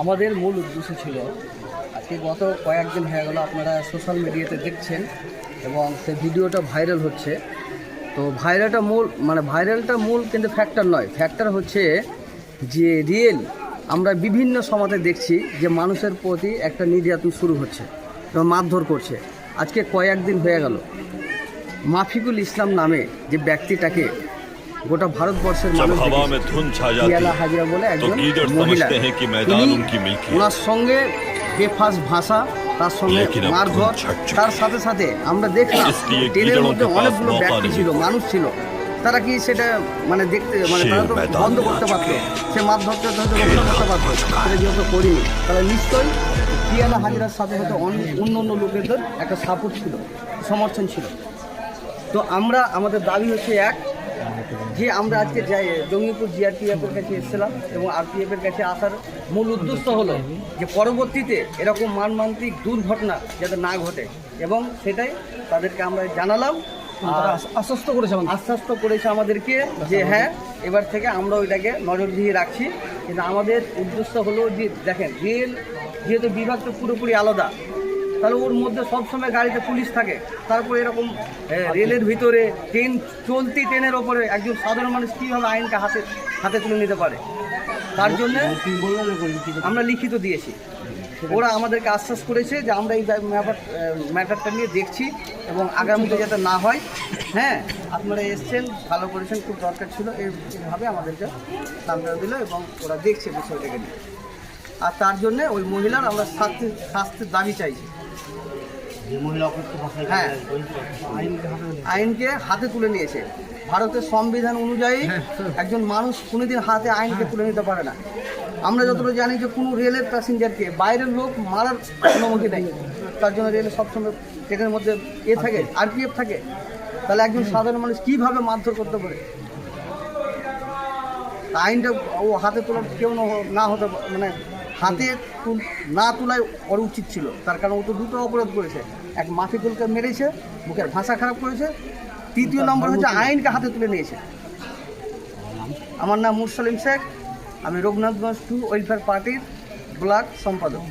আমাদের মূল উদ্দেশ্য ছিল আজকে গত কয়েকদিন হয়ে গেল আপনারা সোশ্যাল মিডিয়াতে দেখছেন এবং সেই ভিডিওটা ভাইরাল হচ্ছে। তো ভাইরালটা মূল কিন্তু ফ্যাক্টর নয়, ফ্যাক্টর হচ্ছে যে রিয়েল আমরা বিভিন্ন সমাজে দেখছি যে মানুষের প্রতি একটা নির্যাতন শুরু হচ্ছে এবং মারধর করছে। আজকে কয়েকদিন হয়ে গেল মাফিকুল ইসলাম নামে যে ব্যক্তিটাকে গোটা ভারতবর্ষের মানুষ পিয়ালা হাজরা বলে একজন মহিলা, ওনার সঙ্গে বেফাস ভাষা, তার সঙ্গে মারধর, তার সাথে সাথে আমরা দেখলাম ট্রেনের মধ্যে অনেকগুলো ব্যক্তি ছিল, মানুষ ছিল, তারা কি সেটা দেখতে তারা তো বন্ধ করতে পারতো, সে মারধরটা হয়তো বন্ধ করতে পারতো, সেটা যেহেতু করিনি, তারা নিশ্চয়ই পিয়ালা হাজরার সাথে হয়তো অন্য লোকেদের একটা সাপোর্ট ছিল, সমর্থন ছিল। তো আমাদের দাবি হচ্ছে এক, যে আমরা আজকে যাই জঙ্গিপুর জিআরপিএফের কাছে এসেছিলাম এবং আরপিএফের কাছে আসার মূল উদ্দেশ্য হলো যে পরবর্তীতে এরকম মর্মান্তিক দুর্ঘটনা যাতে না ঘটে, এবং সেটাই তাদেরকে আমরা জানালাম। আশ্বস্ত করেছে আমাদেরকে যে হ্যাঁ, এবার থেকে আমরা ওইটাকে নজর দিয়ে রাখছি। কিন্তু আমাদের উদ্দেশ্য হলো যে দেখেন, রেল যেহেতু বিভাগটা পুরোপুরি আলাদা, তাহলে ওর মধ্যে সবসময় গাড়িতে পুলিশ থাকে, তারপরে এরকম রেলের ভিতরে চলতি ট্রেনের ওপরে একজন সাধারণ মানুষ কীভাবে আইনকে হাতে তুলে নিতে পারে, তার জন্য আমরা লিখিত দিয়েছি। ওরা আমাদেরকে আশ্বাস করেছে যে আমরা এই ম্যাটারটা নিয়ে দেখছি এবং আগামীতে যাতে না হয়। হ্যাঁ, আপনারা এসছেন, ভালো করেছেন, খুব দরকার ছিল, এইভাবে আমাদেরকে সান্ত্বনা দিল এবং ওরা দেখছে বিষয়টাকে নিয়ে। আর তার জন্যে ওই মহিলার আমরা শাস্তির দাবি চাইছি। হ্যাঁ, আইনকে হাতে তুলে নিয়েছে। ভারতের সংবিধান অনুযায়ী একজন মানুষ কোনোদিন হাতে আইনকে তুলে নিতে পারে না। আমরা যতটা জানি যে কোনো রেলের প্যাসেঞ্জারকে বাইরের লোক মারার অনুমতি নেই, তার জন্য রেলে সবসময় ট্রেনের মধ্যে থাকে, আরপিএফ থাকে। তাহলে একজন সাধারণ মানুষ কীভাবে মারধর করতে পারে? আইনটা ও হাতে তোলার কেউ না হতে হাতে না তোলাই ওর উচিত ছিল, তার কারণ ও তো দুটো অপরাধ করেছে। এক মাফিকুলকে মেরেছে, মুখের ভাষা খারাপ করেছে, তৃতীয় নম্বর হচ্ছে আইনকে হাতে তুলে নিয়েছে। আমার নাম মুরসালিম শেখ, আমি রঘুনাথগঞ্জ 2 ওয়েলফেয়ার পার্টির ব্লক সম্পাদক।